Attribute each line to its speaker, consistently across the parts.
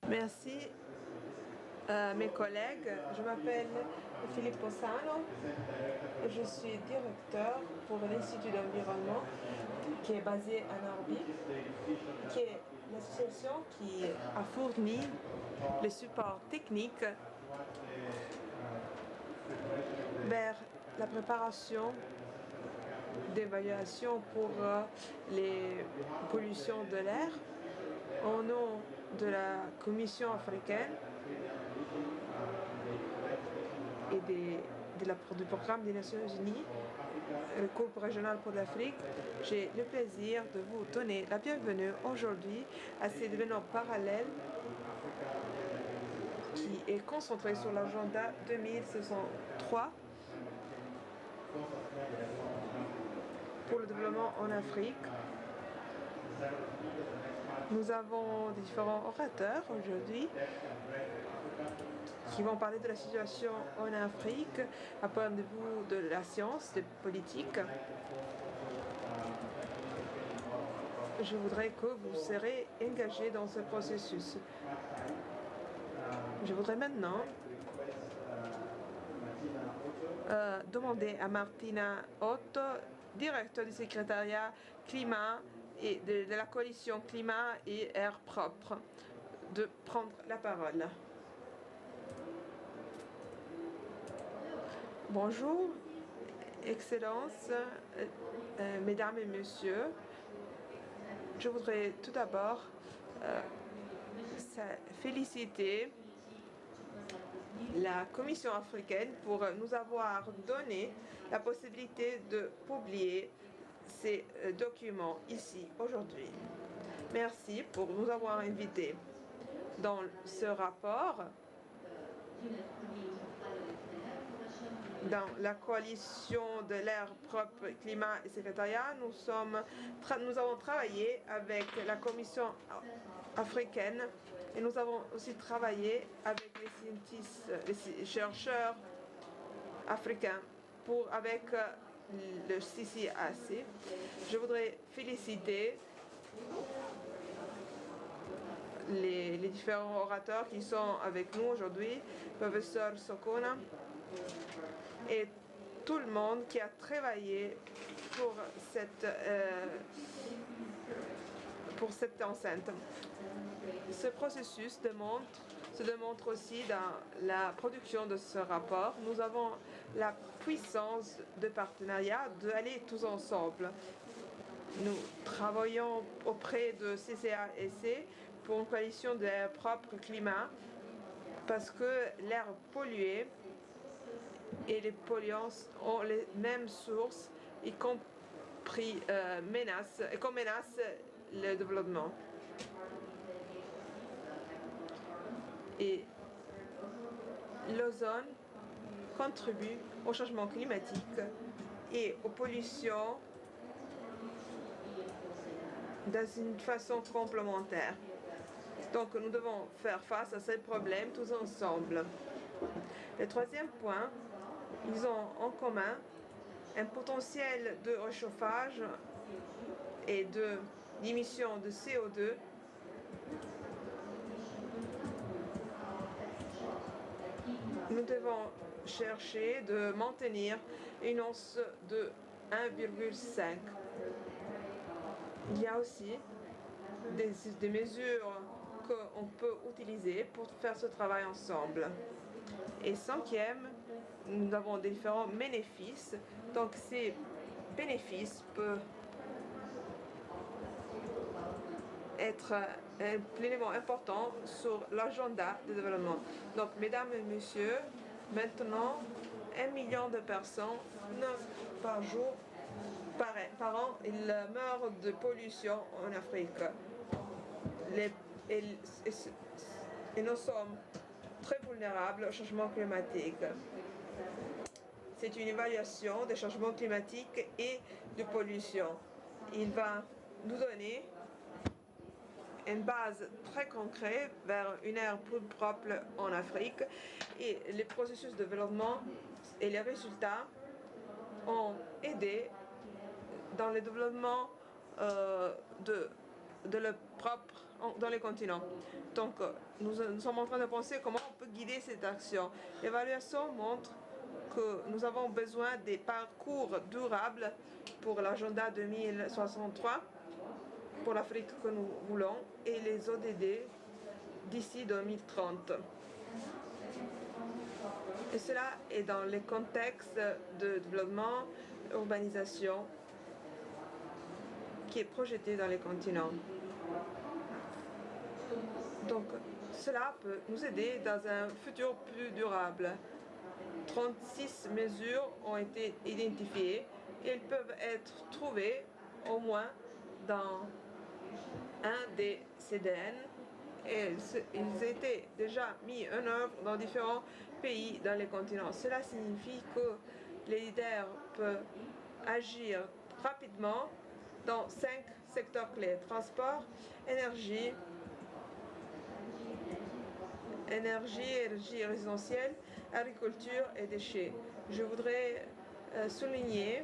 Speaker 1: Merci mes collègues. Je m'appelle Philippe Possano et je suis directeur pour l'Institut d'environnement qui est basé à Narby, qui est l'association qui a fourni les supports techniques vers la préparation d'évaluation pour les pollutions de l'air au nom de la Commission africaine et du programme des Nations Unies, le groupe régional pour l'Afrique. J'ai le plaisir de vous donner la bienvenue aujourd'hui à cet événement parallèle qui est concentré sur l'agenda 2063 pour le développement en Afrique. Nous avons différents orateurs aujourd'hui qui vont parler de la situation en Afrique à point de vue de la science, des politiques. Je voudrais que vous serez engagés dans ce processus. Je voudrais maintenant demander à Martina Otto, directeur du secrétariat climat et de la coalition climat et air propre, de prendre la parole. Bonjour, Excellences, Mesdames et Messieurs. Je voudrais tout d'abord féliciter la Commission africaine pour nous avoir donné la possibilité de publier ces documents ici aujourd'hui. Merci pour nous avoir invités. Dans ce rapport, dans la coalition de l'air propre, climat et secrétariat, nous avons travaillé avec la Commission africaine et nous avons aussi travaillé avec les chercheurs africains avec le CCAC. Je voudrais féliciter les différents orateurs qui sont avec nous aujourd'hui, professeur Sokona, et tout le monde qui a travaillé pour cette enceinte. Ce processus se démontre aussi dans la production de ce rapport. Nous avons la puissance de partenariat d'aller tous ensemble. Nous travaillons auprès de CCAC pour une coalition de l'air propre climat parce que l'air pollué et les polluants ont les mêmes sources, y compris menace le développement. Et l'ozone contribue au changement climatique et aux pollutions dans une façon complémentaire. Donc nous devons faire face à ces problèmes tous ensemble. Le troisième point, ils ont en commun un potentiel de réchauffage et d'émission de CO2 nous devons chercher de maintenir une hausse de 1,5. Il y a aussi des mesures qu'on peut utiliser pour faire ce travail ensemble. Et cinquième, nous avons différents bénéfices. Donc ces bénéfices peuvent être un élément important sur l'agenda de développement. Donc, mesdames et messieurs, maintenant, 1 million de personnes par jour, par an, ils meurent de pollution en Afrique. Et nous sommes très vulnérables au changement climatique. C'est une évaluation des changements climatiques et de pollution. Il va nous donner une base très concrète vers une ère plus propre en Afrique et les processus de développement et les résultats ont aidé dans le développement de propre dans les continents. Donc, nous sommes en train de penser comment on peut guider cette action. L'évaluation montre que nous avons besoin des parcours durables pour l'agenda 2063, pour l'Afrique que nous voulons, et les ODD d'ici 2030. Et cela est dans le contexte de développement, urbanisation, qui est projeté dans les continents. Donc, cela peut nous aider dans un futur plus durable. 36 mesures ont été identifiées et elles peuvent être trouvées au moins dans un des CDN et ils étaient déjà mis en œuvre dans différents pays dans les continents. Cela signifie que les leaders peuvent agir rapidement dans 5 secteurs clés: transport, énergie résidentielle, agriculture et déchets. Je voudrais souligner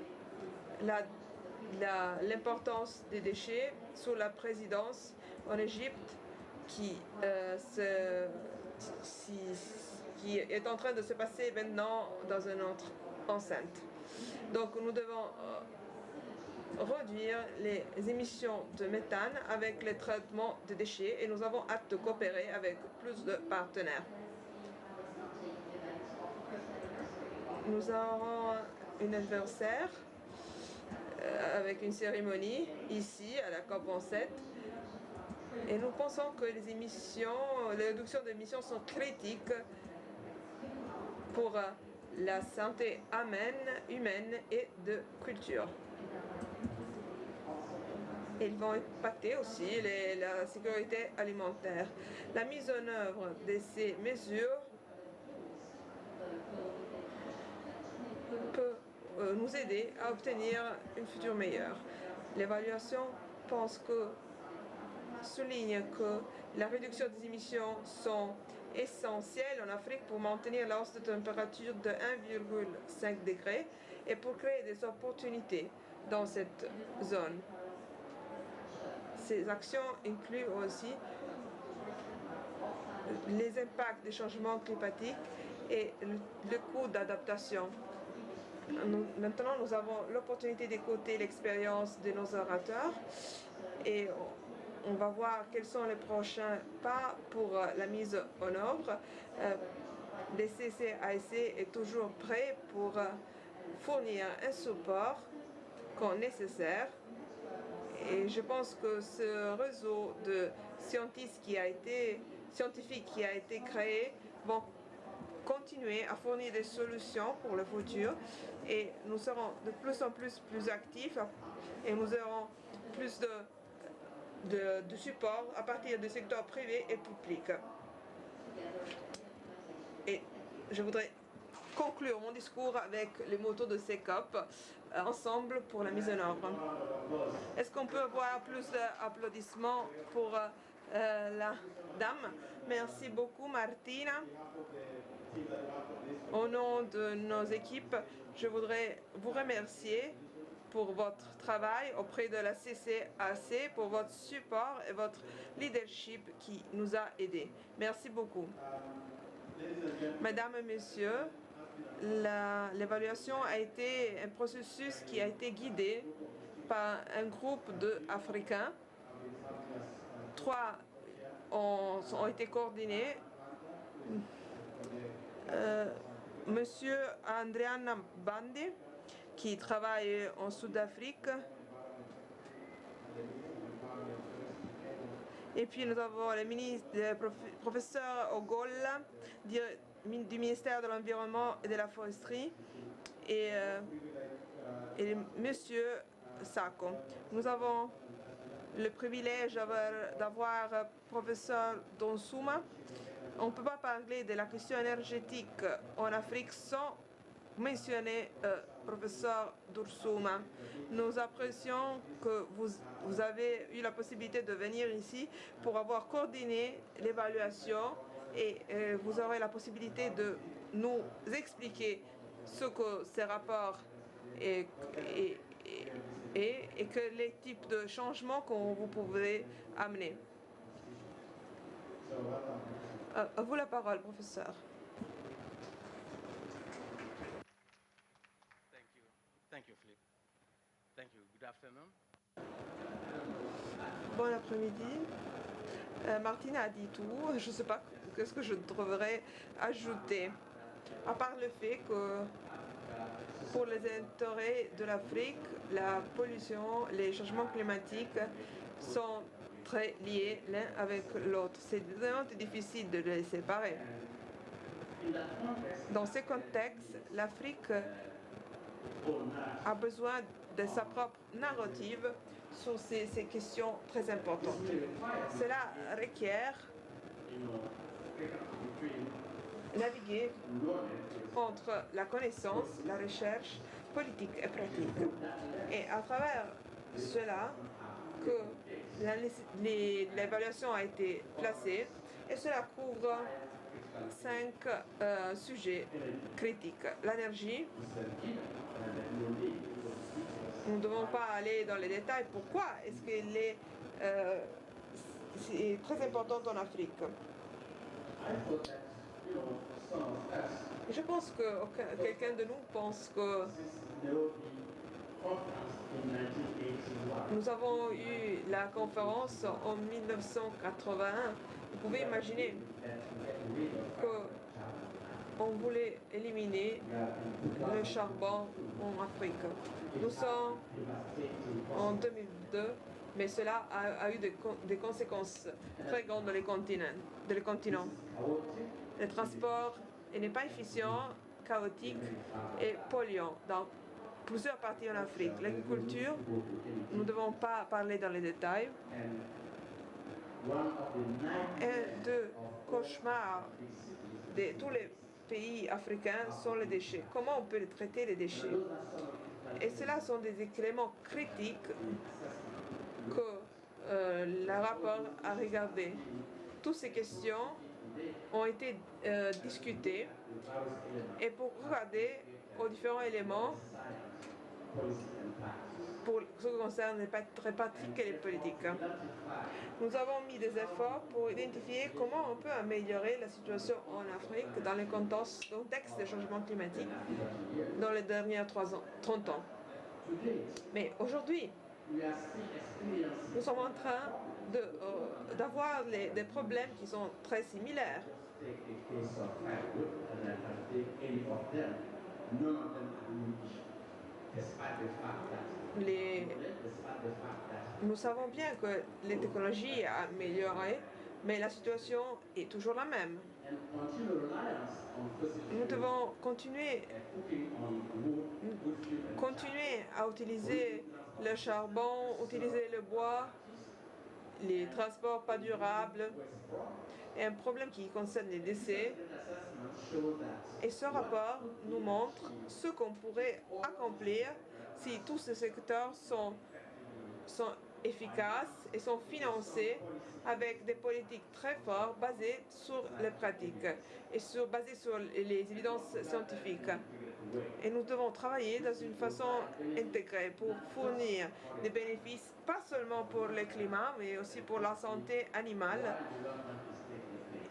Speaker 1: l'importance des déchets sous la présidence en Égypte qui est en train de se passer maintenant dans une autre enceinte. Donc nous devons réduire les émissions de méthane avec le traitement des déchets et nous avons hâte de coopérer avec plus de partenaires. Nous aurons un anniversaire avec une cérémonie ici à la COP27 et nous pensons que les réductions d'émissions sont critiques pour la santé humaine et de culture. Ils vont impacter aussi la sécurité alimentaire. La mise en œuvre de ces mesures peut nous aider à obtenir un futur meilleur. L'évaluation souligne que la réduction des émissions sont essentielles en Afrique pour maintenir la hausse de température de 1,5 degré et pour créer des opportunités dans cette zone. Ces actions incluent aussi les impacts des changements climatiques et le coût d'adaptation. Maintenant, nous avons l'opportunité d'écouter l'expérience de nos orateurs et on va voir quels sont les prochains pas pour la mise en œuvre. Le CCAC est toujours prêt pour fournir un support quand nécessaire. Et je pense que ce réseau de scientifiques qui a été créé vont continuer à fournir des solutions pour le futur et nous serons de plus en plus actifs et nous aurons plus de support à partir du secteur privé et public. Et je voudrais conclure mon discours avec les motos de ces COP ensemble pour la mise en œuvre. Est-ce qu'on peut avoir plus d'applaudissements pour la dame? Merci beaucoup, Martina. Au nom de nos équipes, je voudrais vous remercier pour votre travail auprès de la CCAC, pour votre support et votre leadership qui nous a aidés. Merci beaucoup. Mesdames et messieurs, l'évaluation a été un processus qui a été guidé par un groupe d'Africains. 3 ont été coordonnés. Monsieur Andriana Bandi, qui travaille en Sud-Afrique. Et puis nous avons le professeur Ogolla du ministère de l'Environnement et de la Foresterie et monsieur Sako. Nous avons le privilège d'avoir professeur Donsuma. On ne peut pas parler de la question énergétique en Afrique sans mentionner professeur Dursuma. Nous apprécions que vous avez eu la possibilité de venir ici pour avoir coordonné l'évaluation et vous aurez la possibilité de nous expliquer ce que ces rapports et que les types de changements que vous pouvez amener. À vous la parole, professeur.
Speaker 2: Thank you, Philippe. Thank you. Good afternoon.
Speaker 1: Bon après-midi. Martine a dit tout. Je ne sais pas qu'est-ce que je devrais ajouter. À part le fait que pour les intérêts de l'Afrique, la pollution, les changements climatiques sont très liés l'un avec l'autre. C'est vraiment difficile de les séparer. Dans ce contexte, l'Afrique a besoin de sa propre narrative sur ces questions très importantes. Cela requiert naviguer entre la connaissance, la recherche politique et pratique. Et à travers cela, que l'évaluation a été placée, et cela couvre 5 sujets critiques. L'énergie. Nous ne devons pas aller dans les détails. Pourquoi est-ce qu'elle est très importante en Afrique? Je pense que quelqu'un de nous pense que nous avons eu la conférence en 1981. Vous pouvez imaginer qu'on voulait éliminer le charbon en Afrique. Nous sommes en 2002, mais cela a eu des conséquences très grandes dans les continents. Le transport n'est pas efficient, chaotique et polluant dans plusieurs parties en Afrique. L'agriculture, nous ne devons pas parler dans les détails. Un des cauchemars de tous les pays africains sont les déchets. Comment on peut traiter les déchets? Et cela sont des éléments critiques que le rapport a regardé. Toutes ces questions ont été discutées et pour regarder aux différents éléments pour ce qui concerne les pratiques et les politiques. Nous avons mis des efforts pour identifier comment on peut améliorer la situation en Afrique dans le contexte des changements climatiques dans les dernières 30 ans. Mais aujourd'hui, nous sommes en train d'avoir des problèmes qui sont très similaires. Nous savons bien que les technologies ont amélioré, mais la situation est toujours la même. Nous devons continuer à utiliser le charbon, utiliser le bois, les transports pas durables, et un problème qui concerne les décès. Et ce rapport nous montre ce qu'on pourrait accomplir si tous ces secteurs sont efficaces et sont financés avec des politiques très fortes basées sur les pratiques et basées sur les évidences scientifiques. Et nous devons travailler dans une façon intégrée pour fournir des bénéfices, pas seulement pour le climat, mais aussi pour la santé animale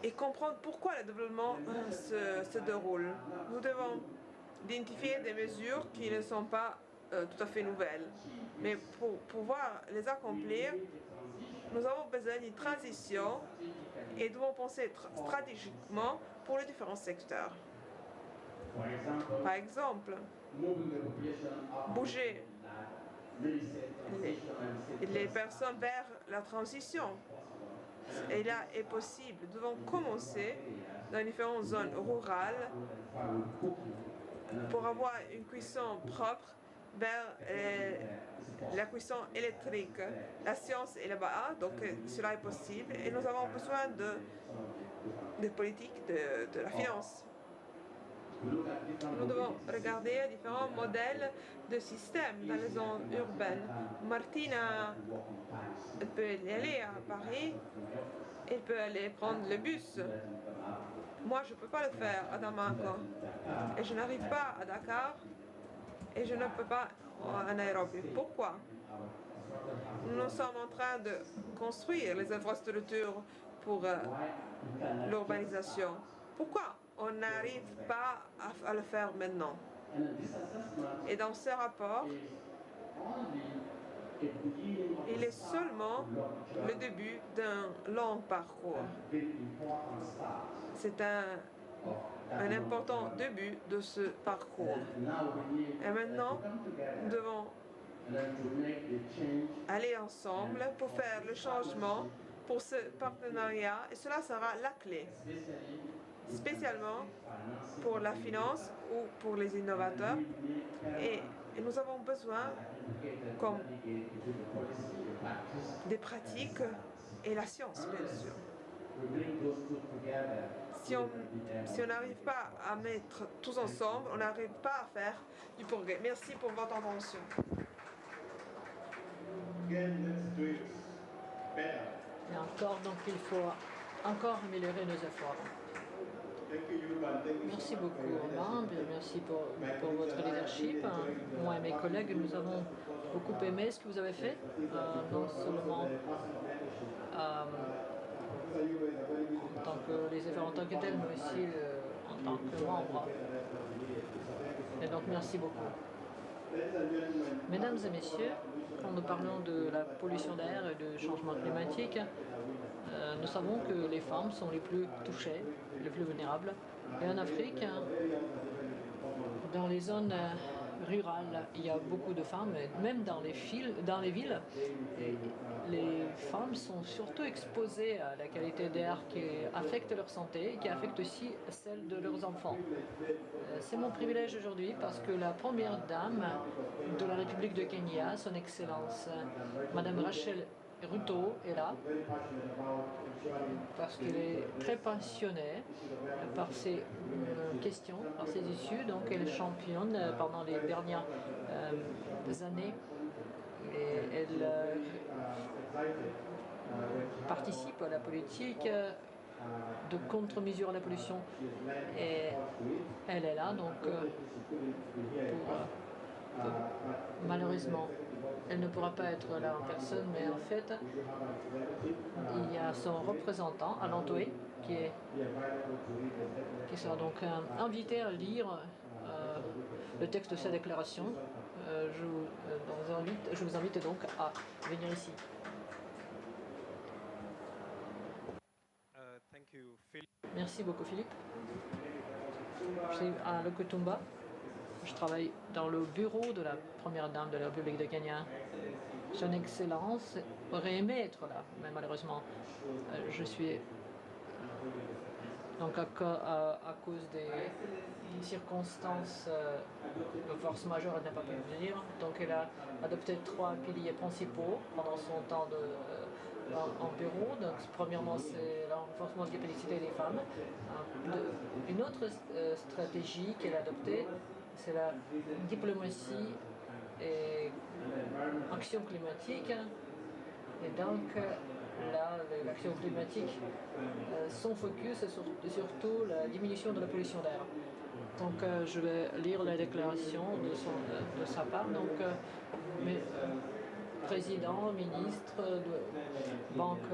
Speaker 1: et comprendre pourquoi le développement se déroule. Nous devons identifier des mesures qui ne sont pas tout à fait nouvelles. Mais pour pouvoir les accomplir, nous avons besoin d'une transition et devons penser stratégiquement pour les différents secteurs. Par exemple, bouger les personnes vers la transition. Et là est possible. Nous devons commencer dans différentes zones rurales pour avoir une cuisson propre vers la cuisson électrique. La science est là-bas, donc cela est possible. Et nous avons besoin de politiques de la finance. Nous devons regarder différents modèles de systèmes dans les zones urbaines. Martina peut y aller à Paris, elle peut aller prendre le bus. Moi, je ne peux pas le faire à Damanco. Et je n'arrive pas à Dakar et je ne peux pas à Nairobi. Pourquoi? Nous sommes en train de construire les infrastructures pour l'urbanisation. Pourquoi on n'arrive pas à le faire maintenant? Et dans ce rapport, il est seulement le début d'un long parcours. C'est un important début de ce parcours. Et maintenant, nous devons aller ensemble pour faire le changement pour ce partenariat, et cela sera la clé, spécialement pour la finance ou pour les innovateurs. Et nous avons besoin, comme des pratiques et la science, bien sûr. Si on n'arrive pas à mettre tous ensemble, on n'arrive pas à faire du progrès. Merci pour votre attention.
Speaker 3: Et encore, donc il faut encore améliorer nos efforts. Merci beaucoup, Romain. Merci pour votre leadership. Moi et mes collègues, nous avons beaucoup aimé ce que vous avez fait, non seulement en tant que les efforts en tant que tels, mais aussi en tant que membre. Et donc, merci beaucoup. Mesdames et messieurs, quand nous parlons de la pollution d'air et du changement climatique, nous savons que les femmes sont les plus touchées, les plus vulnérables. Et en Afrique, dans les zones rurales, il y a beaucoup de femmes, même dans les villes, les femmes sont surtout exposées à la qualité d'air qui affecte leur santé et qui affecte aussi celle de leurs enfants. C'est mon privilège aujourd'hui parce que la première dame de la République de Kenya, son Excellence, Madame Rachel Ruto, est là parce qu'elle est très passionnée par ces questions, par ces issues. Donc elle championne pendant les dernières années et elle participe à la politique de contre-mesure à la pollution. Et elle est là, donc malheureusement, elle ne pourra pas être là en personne, mais en fait, il y a son représentant, Alan Toé, qui sera donc invité à lire le texte de sa déclaration. Je vous invite donc à venir ici. Merci beaucoup, Philippe. Je suis à Lokotumba. Je travaille dans le bureau de la première dame de la République de Kenya. Son Excellence aurait aimé être là, mais malheureusement, je suis donc à cause des circonstances de force majeure, elle n'a pas pu venir. Donc elle a adopté 3 piliers principaux pendant son temps en bureau. Donc, premièrement, c'est le renforcement des capacités des femmes. Une autre stratégie qu'elle a adoptée, c'est la diplomatie et action climatique. Et donc, là, l'action climatique, son focus est surtout la diminution de la pollution d'air. Donc, je vais lire la déclaration de sa part. Donc, président, ministre de Banque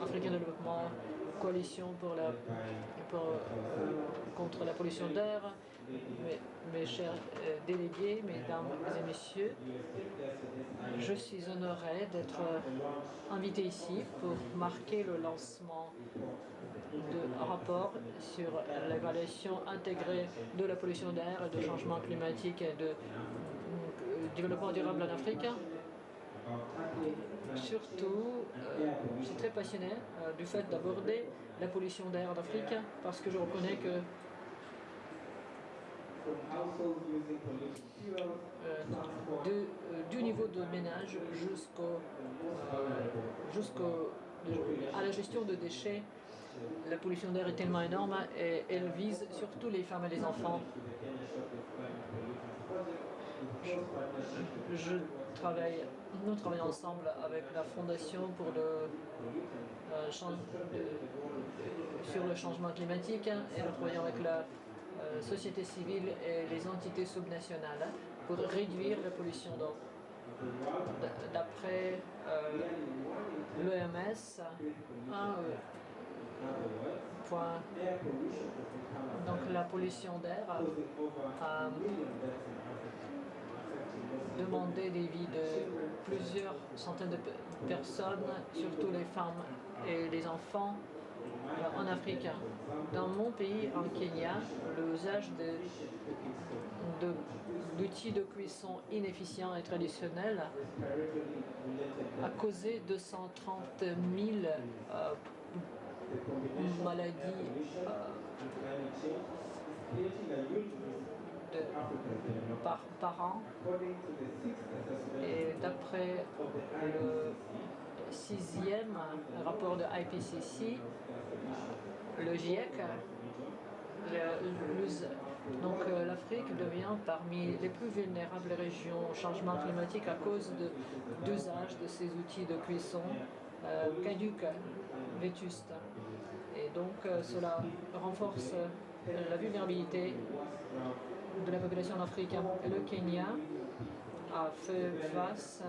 Speaker 3: africaine de développement, coalition contre la pollution d'air, mes chers délégués, mesdames et messieurs, je suis honoré d'être invité ici pour marquer le lancement de rapport sur l'évaluation intégrée de la pollution d'air et de changement climatique et de développement durable en Afrique. Surtout, je suis très passionné du fait d'aborder la pollution d'air en Afrique parce que je reconnais que du niveau de ménage à la gestion de déchets, la pollution d'air est tellement énorme et elle vise surtout les femmes et les enfants. Nous travaillons ensemble avec la Fondation pour sur le changement climatique et nous travaillons avec la société civile et les entités subnationales pour réduire la pollution d'eau. D'après l'OMS, donc la pollution d'air a demandé des vies de plusieurs centaines de personnes, surtout les femmes et les enfants en Afrique. Dans mon pays, en Kenya, l'usage d'outils de cuisson inefficients et traditionnels a causé 230 000 maladies par an. Et d'après le 6e rapport de IPCC, le GIEC, l'Afrique devient parmi les plus vulnérables régions au changement climatique à cause d'usage de ces outils de cuisson caducs, vétustes. Et donc cela renforce la vulnérabilité de la population africaine. Le Kenya a fait face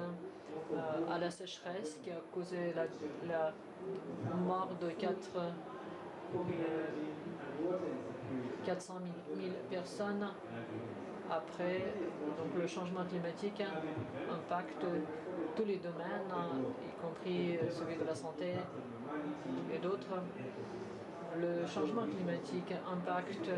Speaker 3: à la sécheresse qui a causé la mort de 400 000 personnes. Après, donc, le changement climatique impacte tous les domaines, y compris celui de la santé et d'autres. Le changement climatique impacte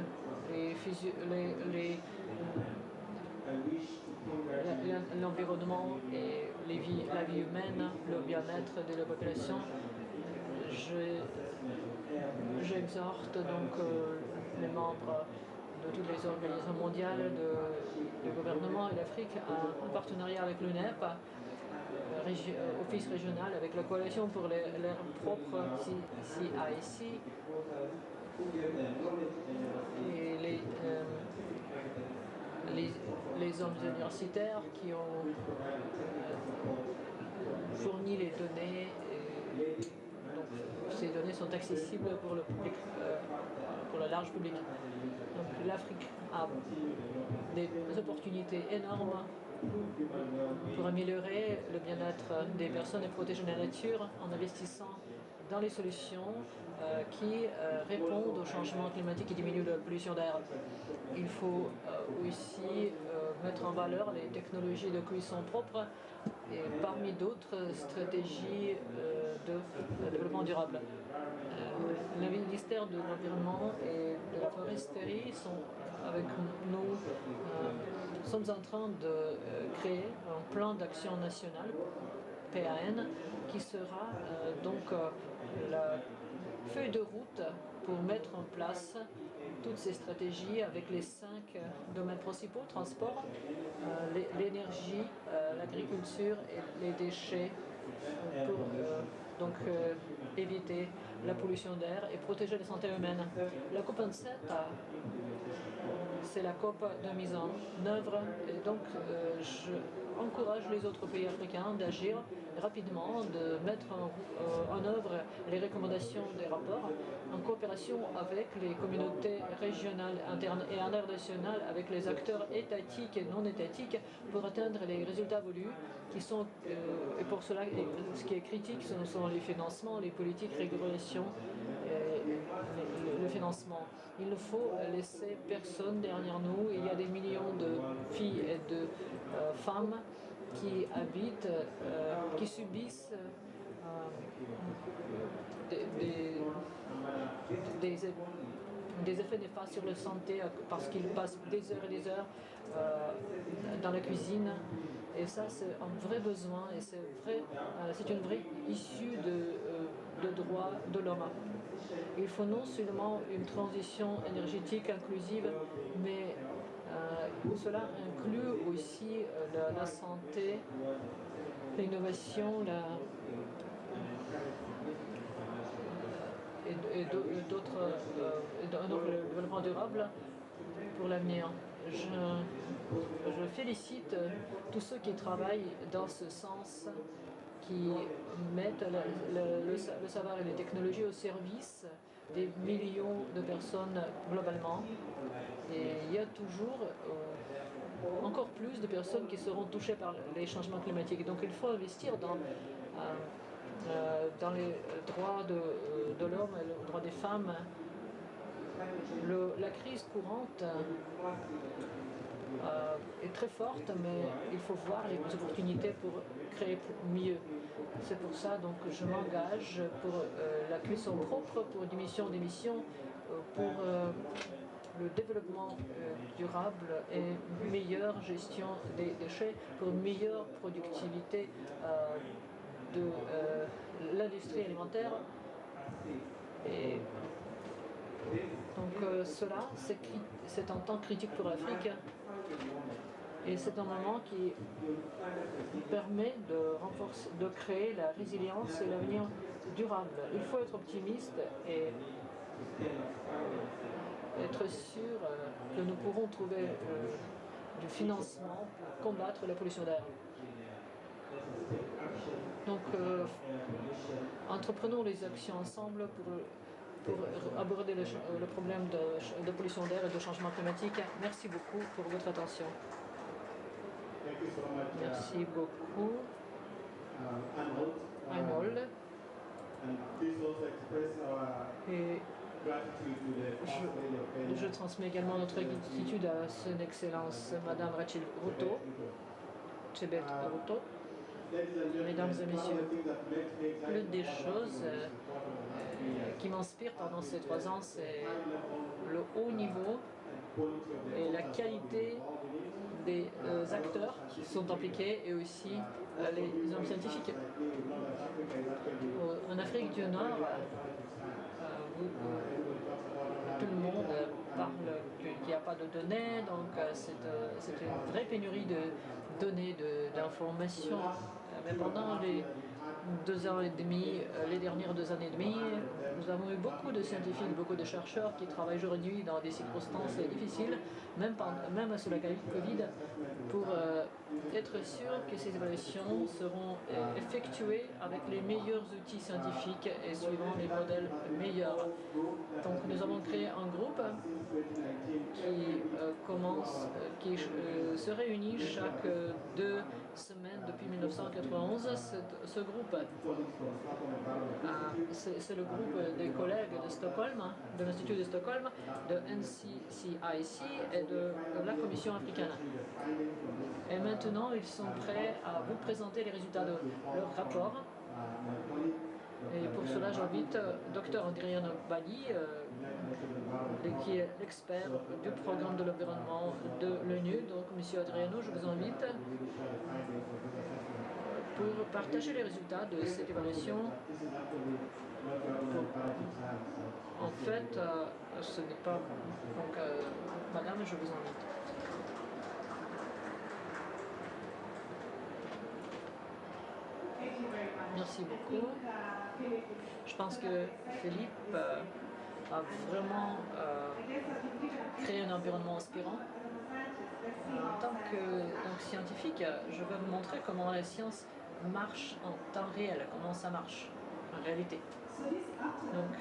Speaker 3: l'environnement et la vie humaine, le bien-être de la population. J'exhorte donc les membres de toutes les organisations mondiales, du gouvernement et l'Afrique, à un partenariat avec l'UNEP, office régional, avec la coalition pour l'air propre CIC, et les hommes universitaires qui ont fourni les données. Donc, ces données sont accessibles pour le public, pour le large public. Donc l'Afrique a des opportunités énormes pour améliorer le bien-être des personnes et protéger la nature en investissant dans les solutions qui répondent au changement climatique et diminuent la pollution d'air. Il faut aussi mettre en valeur les technologies de cuisson propre et parmi d'autres stratégies de développement durable. Le ministère de l'Environnement et de la Foresterie sont avec nous. Sommes en train de créer un plan d'action national, PAN, qui sera donc la feuille de route pour mettre en place toutes ces stratégies avec les 5 domaines principaux: transport, l'énergie, l'agriculture et les déchets, pour donc éviter la pollution d'air et protéger la santé humaine. La COP27, c'est la COP de mise en œuvre, et donc je encourage les autres pays africains d'agir rapidement, de mettre en œuvre les recommandations des rapports en coopération avec les communautés régionales, internes et internationales, avec les acteurs étatiques et non étatiques, pour atteindre les résultats voulus, qui sont, et pour cela, ce qui est critique, ce sont les financements, les politiques, régulations, le financement. Il ne faut laisser personne derrière nous. Il y a des millions de filles et de femmes qui habitent, qui subissent des effets néfastes sur leur santé parce qu'ils passent des heures et des heures dans la cuisine. Et ça, c'est un vrai besoin et c'est une vraie issue de droits de l'homme. Il faut non seulement une transition énergétique inclusive, mais cela inclut aussi la santé, l'innovation, et d'autres, le développement durable pour l'avenir. Je félicite tous ceux qui travaillent dans ce sens, qui mettent le savoir et les technologies au service des millions de personnes globalement. Et il y a toujours encore plus de personnes qui seront touchées par les changements climatiques. Donc il faut investir dans les droits de l'homme et les droits des femmes. La crise courante est très forte, mais il faut voir les opportunités pour créer mieux. C'est pour ça donc je m'engage pour la cuisson propre, pour diminution d'émissions, pour le développement durable et meilleure gestion des déchets, pour une meilleure productivité de l'industrie alimentaire. Et donc cela, c'est un temps critique pour l'Afrique et c'est un moment qui permet de créer la résilience et l'avenir durable. Il faut être optimiste et être sûr que nous pourrons trouver du financement pour combattre la pollution d'air. Donc, entreprenons les actions ensemble pour aborder le problème de pollution d'air et de changement climatique. Merci beaucoup pour votre attention. Merci beaucoup, Arnold. Et je transmets également notre gratitude à son Excellence Madame Rachel Ruto, Chebet Ruto. Mesdames et messieurs, l'une des choses qui m'inspire pendant ces 3 ans, c'est le haut niveau et la qualité des acteurs qui sont impliqués et aussi les hommes scientifiques. En Afrique du Nord, tout le monde parle qu'il n'y a pas de données, donc c'est une vraie pénurie de données, d'informations. Mais pendant les 2 ans et demi, les dernières 2 années et demie, nous avons eu beaucoup de scientifiques, beaucoup de chercheurs qui travaillent jour et nuit dans des circonstances difficiles, même sous la Covid, pour être sûr que ces évaluations seront effectuées avec les meilleurs outils scientifiques et suivant les modèles meilleurs. Donc nous avons créé un groupe qui se réunit chaque 2 semaines depuis 1991. Ce groupe, c'est le groupe des collègues de Stockholm, de l'Institut de Stockholm, de NCCIC et de la Commission africaine. Et maintenant, ils sont prêts à vous présenter les résultats de leur rapport. Et pour cela, j'invite Dr Adriano Bali, qui est l'expert du programme de l'environnement de l'ONU. Donc, Monsieur Adriano, je vous invite pour partager les résultats de cette évaluation. En fait, ce n'est pas... Donc, Madame, je vous invite. Merci beaucoup. Je pense que Philippe a vraiment créé un environnement inspirant. En tant que scientifique, je vais vous montrer comment la science marche en temps réel, comment ça marche en réalité. Donc,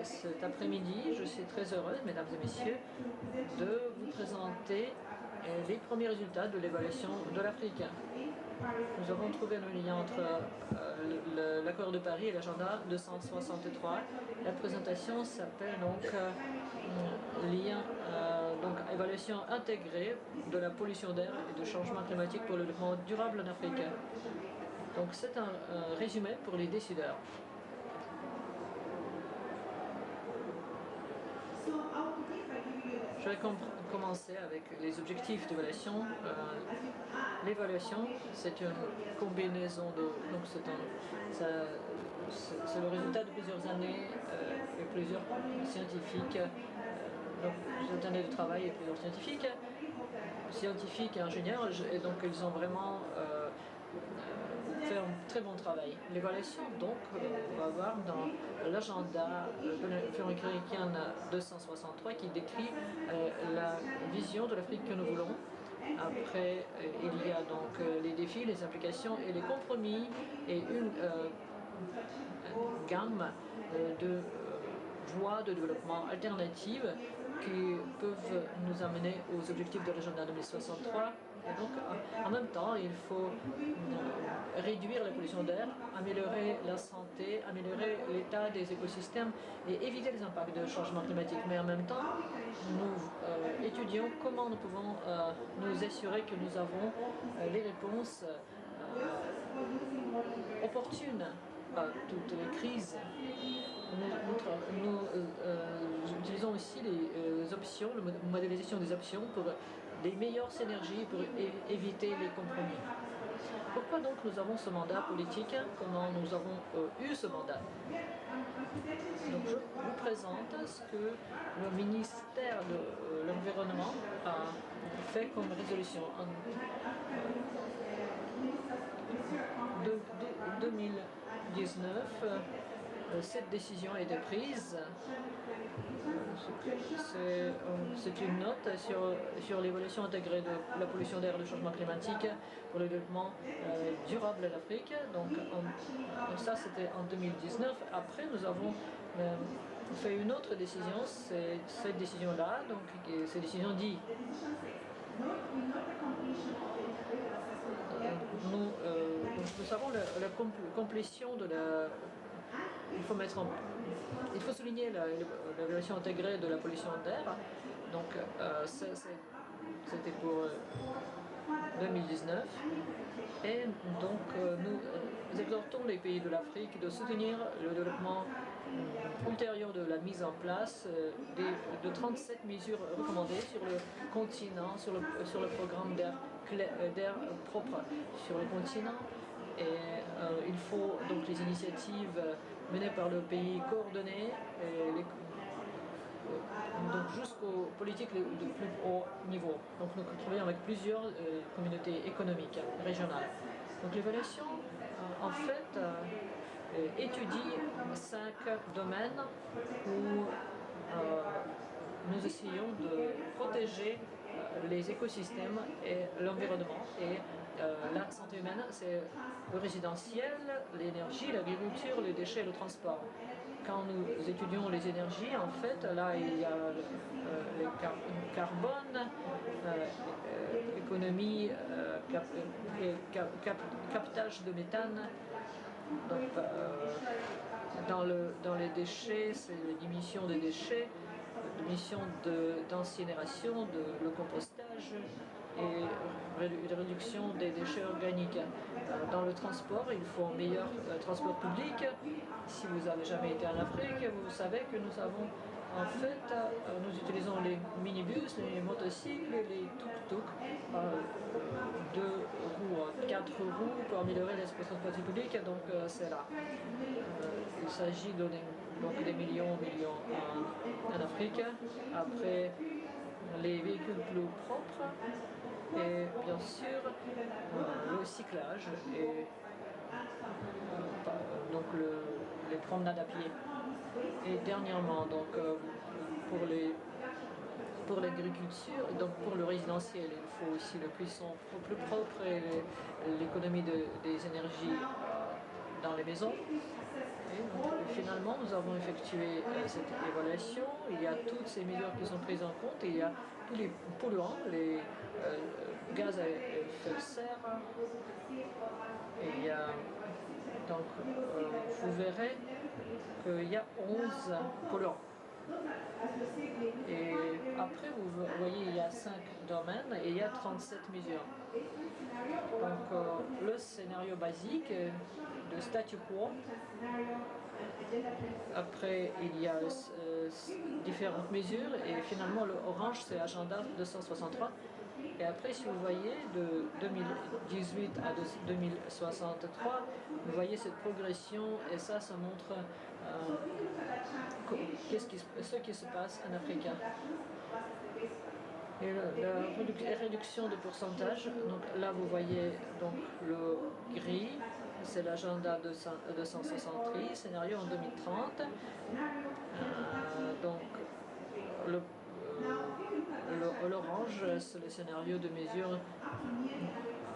Speaker 3: cet après-midi, je suis très heureuse, mesdames et messieurs, de vous présenter les premiers résultats de l'évaluation de l'Afrique. Nous avons trouvé un lien entre l'accord de Paris et l'agenda 263. La présentation s'appelle donc évaluation intégrée de la pollution d'air et de changement climatique pour le développement durable en Afrique. Donc c'est un résumé pour les décideurs. Je vais commencer avec les objectifs d'évaluation. L'évaluation, c'est une combinaison de... Donc c'est le résultat de plusieurs années et plusieurs scientifiques, donc plusieurs années de travail et plusieurs scientifiques et ingénieurs, et donc ils ont vraiment fait un très bon travail. L'évaluation, donc, on va voir dans l'agenda de l'Union africaine 263 qui décrit la vision de l'Afrique que nous voulons. Après, il y a donc les défis, les implications et les compromis et une gamme voies de développement alternatives qui peuvent nous amener aux objectifs de l'agenda 2063. Et donc, en même temps, il faut réduire la pollution d'air, améliorer la santé, améliorer l'état des écosystèmes et éviter les impacts du changement climatique. Mais en même temps, nous étudions comment nous pouvons nous assurer que nous avons les réponses opportunes à toutes les crises. Nous utilisons aussi les options, la modélisation des options pour des meilleures synergies pour éviter les compromis. Pourquoi donc nous avons ce mandat politique? Comment nous avons eu ce mandat? Donc je vous présente ce que le ministère de l'Environnement a fait comme résolution. En 2019, cette décision a été prise. C'est une note sur l'évaluation intégrée de la pollution d'air et le changement climatique pour le développement durable de l'Afrique. Donc ça c'était en 2019. Après nous avons fait une autre décision, c'est cette décision-là. Donc cette décision dit nous savons la complétion de la... Il faut souligner l'évaluation intégrée de la pollution d'air. Donc c'était pour 2019. Et donc nous exhortons les pays de l'Afrique de soutenir le développement ultérieur de la mise en place de 37 mesures recommandées sur le continent, sur le programme d'air propre sur le continent. Et il faut donc les initiatives menées par le pays coordonnées, donc jusqu'aux politiques de plus haut niveau. Donc nous travaillons avec plusieurs communautés économiques régionales. Donc l'évaluation, en fait, étudie 5 domaines où nous essayons de protéger les écosystèmes et l'environnement. Et la santé humaine, c'est le résidentiel, l'énergie, l'agriculture, les déchets et le transport. Quand nous étudions les énergies, en fait, là, il y a le carbone, économie, captage de méthane. Donc, dans les déchets, c'est l'émission des déchets, l'émission d'incinération, le compostage et réduction des déchets organiques. Dans le transport, il faut un meilleur transport public. Si vous n'avez jamais été en Afrique, vous savez que nous avons en fait, nous utilisons les minibus, les motocycles, les tuk-tuk, 2 roues, 4 roues pour améliorer l'espace transportation public. Donc c'est là. Il s'agit de donc des millions en Afrique. Après, les véhicules plus propres et bien sûr le cyclage et donc les promenades à pied. Et dernièrement, donc pour l'agriculture, donc pour le résidentiel, il faut aussi le cuisson plus propre et l'économie des énergies dans les maisons. Et donc, finalement, nous avons effectué cette évaluation. Il y a toutes ces mesures qui sont prises en compte. Il y a tous les polluants, les gaz à effet de serre. Et il y a, donc, vous verrez qu'il y a 11 polluants. Et après, vous voyez, il y a 5 domaines et il y a 37 mesures. Donc, le scénario basique de statu quo. Après, il y a différentes mesures et finalement, le orange, c'est agenda 263. Et après, si vous voyez, de 2018 à 2063, vous voyez cette progression et ça montre ce qui se passe en Afrique. Et la réduction de pourcentage, donc là vous voyez donc le gris, c'est l'agenda 263, scénario en 2030. Donc l'orange, c'est le scénario de mesure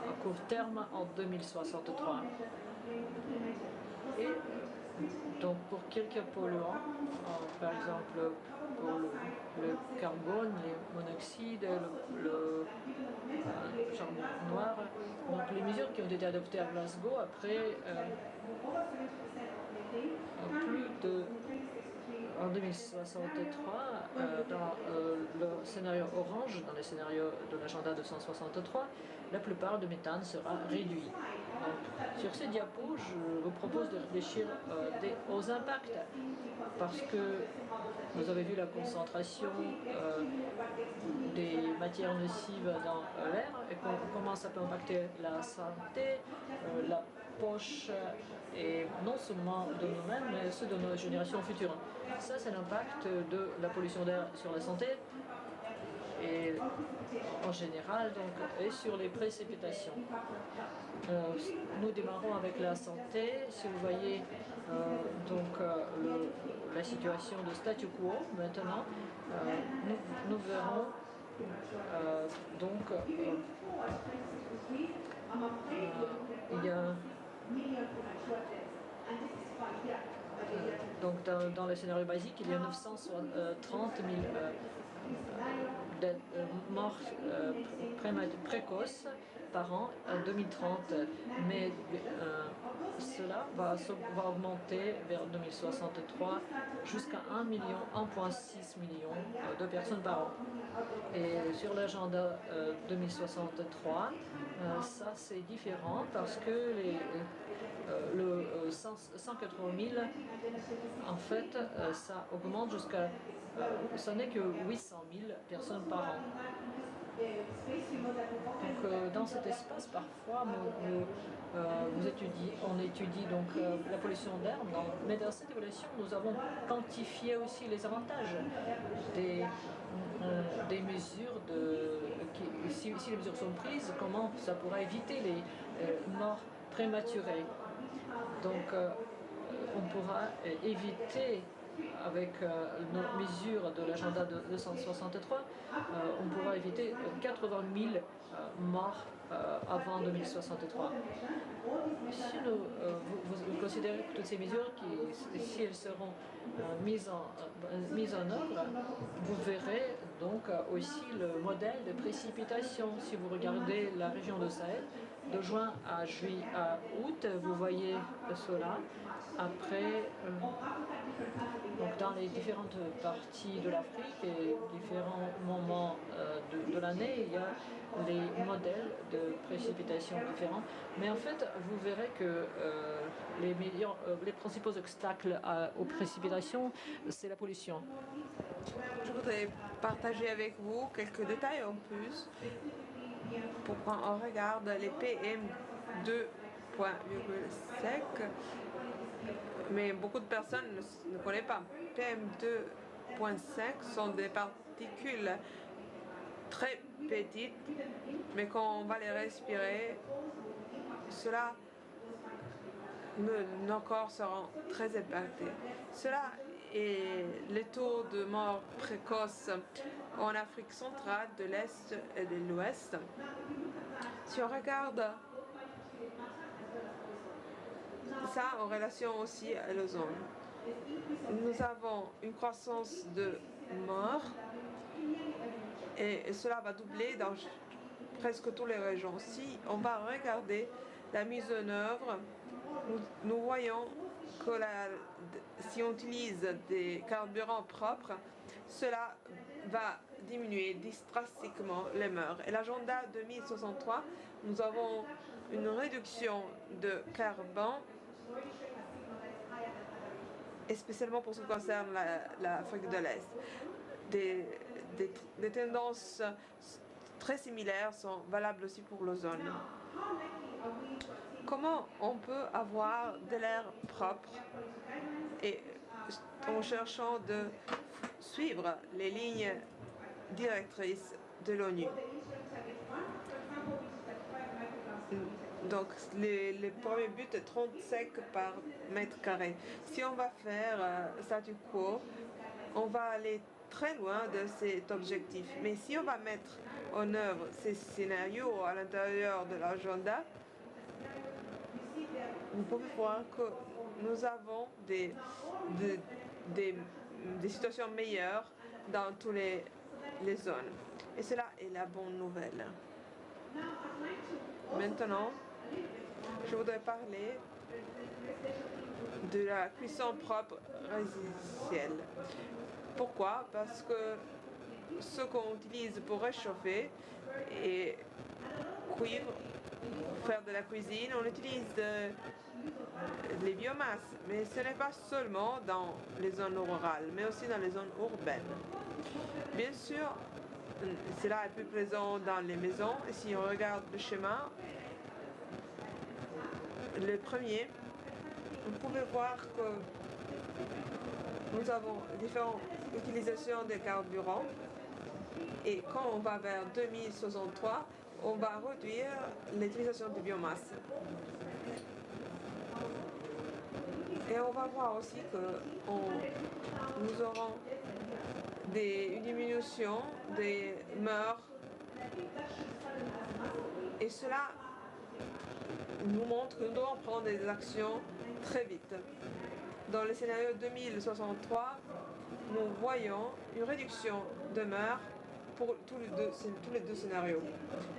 Speaker 3: à court terme en 2063. Et Donc pour quelques polluants, par exemple pour le carbone, les monoxydes, le charbon noir, donc les mesures qui ont été adoptées à Glasgow après plus de en 2063, dans le scénario orange, dans les scénarios de l'agenda 263, la plupart du méthane sera réduit. Donc, sur ces diapos, je vous propose de réfléchir aux impacts, parce que vous avez vu la concentration des matières nocives dans l'air et comment ça peut impacter la santé, la poche et non seulement de nous-mêmes, mais ceux de nos générations futures. Ça, c'est l'impact de la pollution d'air sur la santé et en général donc, et sur les précipitations. Nous démarrons avec la santé. Si vous voyez la situation de statu quo maintenant, nous verrons il y a donc dans le scénario basique, il y a 930 000 morts précoces par an en 2030, mais cela va augmenter vers 2063 jusqu'à 1,6 million de personnes par an. Et sur l'agenda 2063, ça c'est différent parce que le 180 000, en fait, ça augmente jusqu'à, ça n'est que 800 000 personnes par an. Donc dans cet espace, parfois, on étudie donc la pollution d'air, mais dans cette évaluation, nous avons quantifié aussi les avantages des mesures si les mesures sont prises, comment ça pourra éviter les morts prématurées. Donc on pourra éviter avec nos mesures de l'agenda 263, on pourra éviter 80 000 morts avant 2063. Si vous considérez que toutes ces mesures, si elles seront mises en œuvre, vous verrez donc aussi le modèle de précipitation. Si vous regardez la région de Sahel, de juin à août, vous voyez cela. Après, donc dans les différentes parties de l'Afrique et différents moments de l'année, il y a les modèles de précipitation différents. Mais en fait, vous verrez que les principaux obstacles aux précipitations, c'est la pollution.
Speaker 1: Je voudrais partager avec vous quelques détails en plus pour quand on regarde les PM2.5, mais beaucoup de personnes ne connaissent pas. PM2.5 sont des particules très petites, mais quand on va les respirer, nos corps seront très impactés. Cela et les taux de mort précoce en Afrique centrale, de l'Est et de l'Ouest. Si on regarde ça en relation aussi à l'ozone, nous avons une croissance de morts et cela va doubler dans presque toutes les régions. Si on va regarder la mise en œuvre, nous voyons que si on utilise des carburants propres, cela va diminuer drastiquement les morts. Et l'agenda 2063, nous avons une réduction de carbone, et spécialement pour ce qui concerne l'Afrique de l'Est. Des tendances très similaires sont valables aussi pour l'ozone. Comment on peut avoir de l'air propre et en cherchant de suivre les lignes directrices de l'ONU? Donc le premier but est 35 par mètre carré. Si on va faire statu quo, on va aller très loin de cet objectif. Mais si on va mettre en œuvre ces scénarios à l'intérieur de l'agenda, vous pouvez voir que nous avons des situations meilleures dans toutes les zones. Et cela est la bonne nouvelle. Maintenant, je voudrais parler de la cuisson propre résidentielle. Pourquoi? Parce que ce qu'on utilise pour réchauffer et cuivre, faire de la cuisine, on utilise les biomasses, mais ce n'est pas seulement dans les zones rurales, mais aussi dans les zones urbaines. Bien sûr, cela est plus présent dans les maisons. Et si on regarde le schéma, le premier, vous pouvez voir que nous avons différentes utilisations de carburant. Et quand on va vers 2063, on va réduire l'utilisation de biomasse. Et on va voir aussi que nous aurons une diminution des mœurs. Et cela nous montre que nous devons prendre des actions très vite. Dans le scénario 2063, nous voyons une réduction de mœurs pour tous les deux scénarios.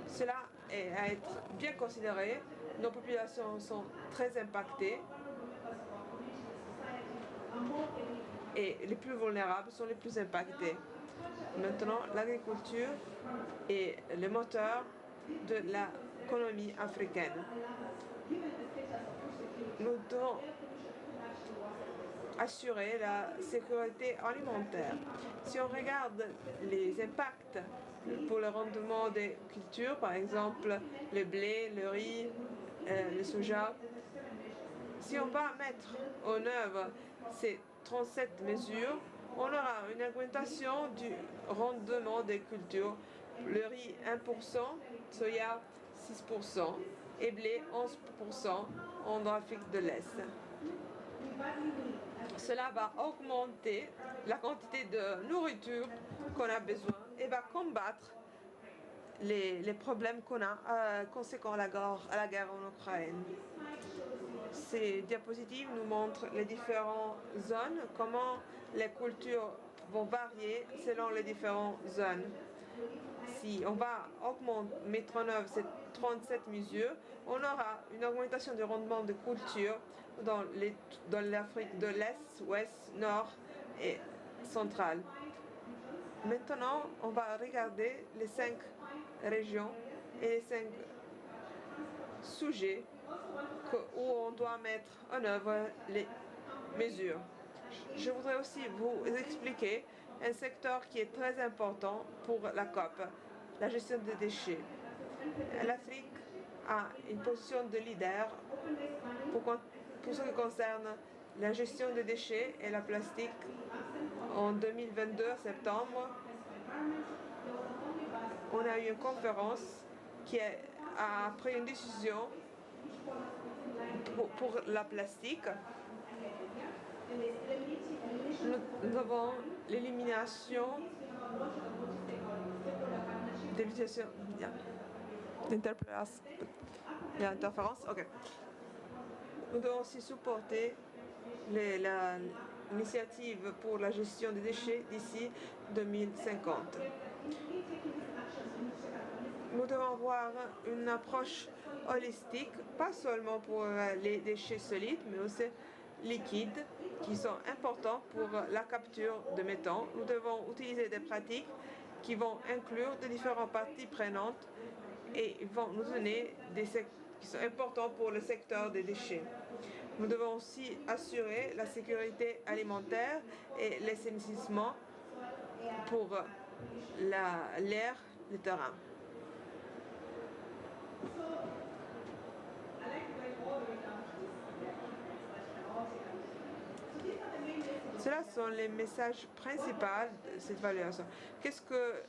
Speaker 1: Cela est à être bien considéré. Nos populations sont très impactées et les plus vulnérables sont les plus impactés. Maintenant, l'agriculture est le moteur de l'économie africaine. Nous devons assurer la sécurité alimentaire. Si on regarde les impacts pour le rendement des cultures, par exemple le blé, le riz, le soja, si on va mettre en œuvre ces 37 mesures, on aura une augmentation du rendement des cultures. Le riz 1%, soja 6% et blé 11% en Afrique de l'Est. Cela va augmenter la quantité de nourriture qu'on a besoin et va combattre les problèmes qu'on a conséquents à la guerre en Ukraine. Ces diapositives nous montrent les différentes zones, comment les cultures vont varier selon les différentes zones. Si on va mettre en œuvre ces 37 mesures, on aura une augmentation du rendement de culture dans l'Afrique de l'Est, Ouest, Nord et centrale. Maintenant, on va regarder les 5 régions et les 5 sujets où on doit mettre en œuvre les mesures. Je voudrais aussi vous expliquer un secteur qui est très important pour la COP, la gestion des déchets. L'Afrique a une position de leader pour ce qui concerne la gestion des déchets et la plastique. En 2022, septembre, on a eu une conférence qui a pris une décision pour la plastique. Nous avons l'élimination de l'utilisation d'interférences. Ok. Nous devons aussi supporter l'initiative pour la gestion des déchets d'ici 2050. Nous devons avoir une approche holistique, pas seulement pour les déchets solides, mais aussi liquides, qui sont importants pour la capture de méthane. Nous devons utiliser des pratiques qui vont inclure de différentes parties prenantes et vont nous donner qui sont importants pour le secteur des déchets. Nous devons aussi assurer la sécurité alimentaire et l'assainissement pour l'air, le terrain. Cela sont les messages principaux de cette évaluation. Qu'est-ce que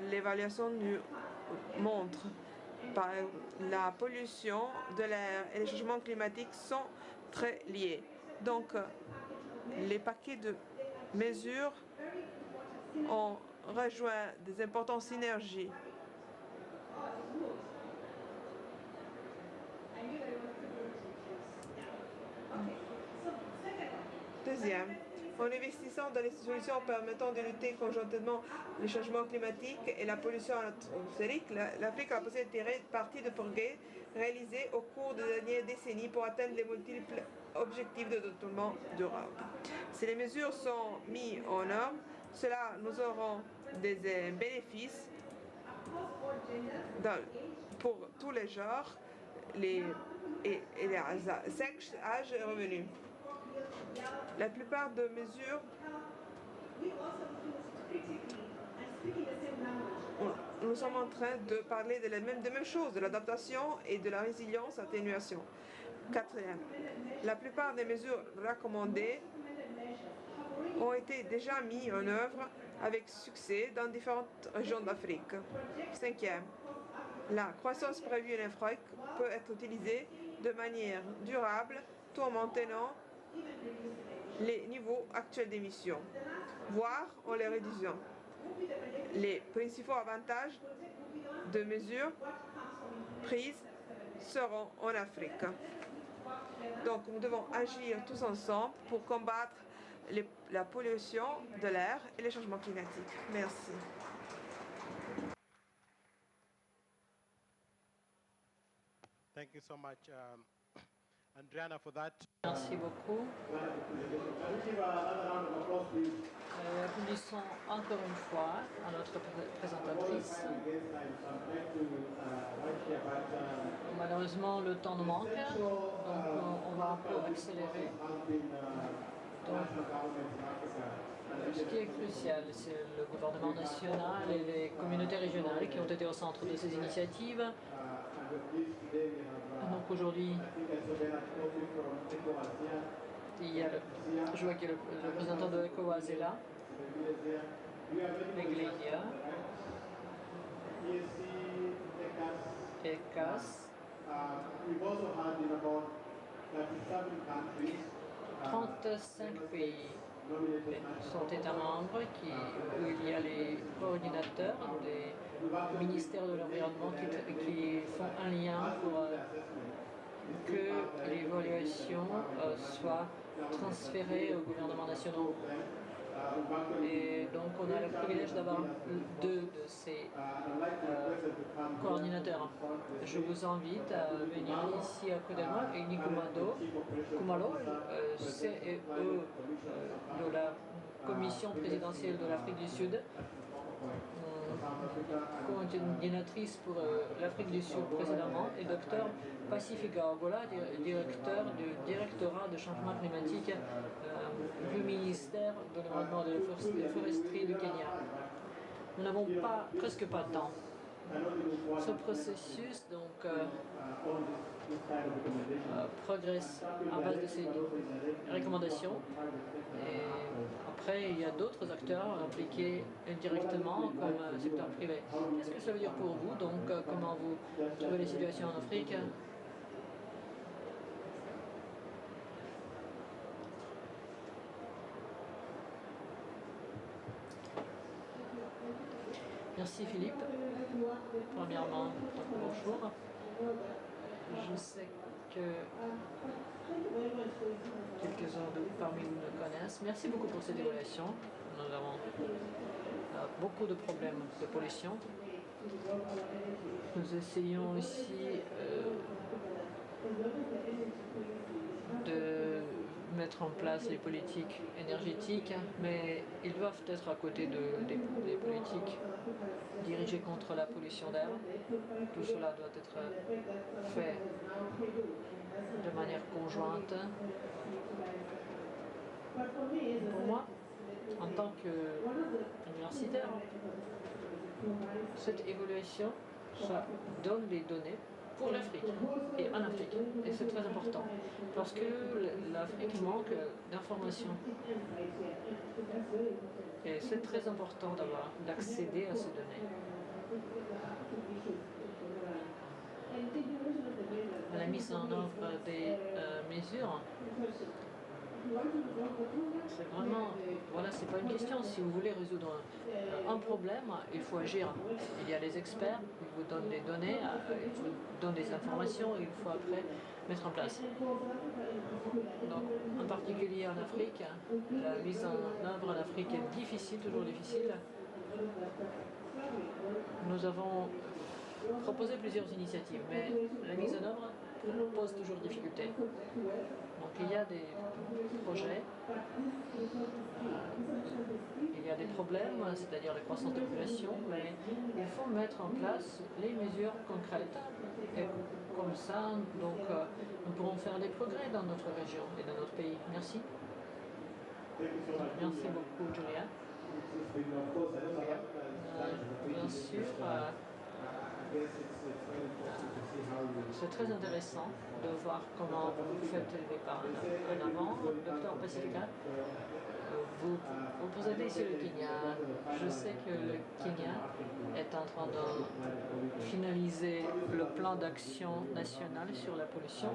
Speaker 1: l'évaluation nous montre? La pollution de l'air et les changements climatiques sont très liés. Donc, les paquets de mesures ont rejoint des importantes synergies. Deuxième, en investissant dans les solutions permettant de lutter conjointement les changements climatiques et la pollution atmosphérique, l'Afrique a la possibilité de tirer parti de progrès réalisés au cours des dernières décennies pour atteindre les multiples objectifs de développement durable. Si les mesures sont mises en œuvre, cela nous aurons des bénéfices pour tous les genres et les sexes, âges et revenus. La plupart des mesures nous sommes en train de parler de la même chose, de l'adaptation et de la résilience, atténuation. Quatrième, la plupart des mesures recommandées ont été déjà mises en œuvre avec succès dans différentes régions d'Afrique. Cinquième, la croissance prévue en Afrique peut être utilisée de manière durable tout en maintenant les niveaux actuels d'émissions, voire en les réduisant. Les principaux avantages de mesures prises seront en Afrique. Donc nous devons agir tous ensemble pour combattre la pollution de l'air et les changements climatiques. Merci.
Speaker 2: Thank you so much, Andriana, for that.
Speaker 3: Merci beaucoup. Applaudissons encore une fois à notre présentatrice. Malheureusement, le temps nous manque, donc on va un peu accélérer. Donc, ce qui est crucial, c'est le gouvernement national et les communautés régionales qui ont été au centre de ces initiatives. Donc aujourd'hui, je vois que le représentant de ECOWAS est là, l'Eglesia, ECAS, 35 pays sont États membres où il y a les coordinateurs des ministères de l'Environnement qui font un lien pour que l'évaluation soit transférée aux gouvernements nationaux. Et donc on a le privilège d'avoir deux de ces coordinateurs. Je vous invite à venir ici à côté de moi et Kumalo, CEE de la Commission présidentielle de l'Afrique du Sud, coordinatrice pour l'Afrique du Sud précédemment, et Dr Pacifica Ogola, directeur du directorat de changement climatique du ministère de l'Environnement et de la Foresterie du Kenya. Nous n'avons presque pas de temps. Ce processus donc progresse à base de ces recommandations. Et après, il y a d'autres acteurs impliqués indirectement, comme le secteur privé. Qu'est-ce que ça veut dire pour vous? Donc, comment vous trouvez les situations en Afrique? Merci Philippe. Premièrement, bonjour. Je sais que quelques-uns parmi vous me connaissent. Merci beaucoup pour cette évaluation. Nous avons beaucoup de problèmes de pollution. Nous essayons aussi de mettre en place les politiques énergétiques, mais ils doivent être à côté des politiques dirigées contre la pollution d'air. Tout cela doit être fait de manière conjointe. Pour moi, en tant qu'universitaire, cette évaluation, ça donne les données pour l'Afrique et en Afrique. Et c'est très important parce que l'Afrique manque d'informations. Et c'est très important d'accéder à ces données. La mise en œuvre des mesures, c'est vraiment, voilà, c'est pas une question. Si vous voulez résoudre un problème, il faut agir. Il y a les experts, ils vous donnent des données, ils vous donnent des informations, il faut après mettre en place. Donc, en particulier en Afrique, la mise en œuvre en Afrique est difficile, toujours difficile. Nous avons proposé plusieurs initiatives, mais la mise en œuvre pose toujours difficulté. Donc il y a des projets, il y a des problèmes, c'est-à-dire la croissance de la population, mais il faut mettre en place les mesures concrètes. Et comme ça, donc, nous pourrons faire des progrès dans notre région et dans notre pays. Merci. Merci beaucoup, Julia. Bien sûr, c'est très intéressant de voir comment vous faites les pas en avant. Docteur Pacifica, vous avez ici le Kenya. Je sais que le Kenya est en train de finaliser le plan d'action national sur la pollution.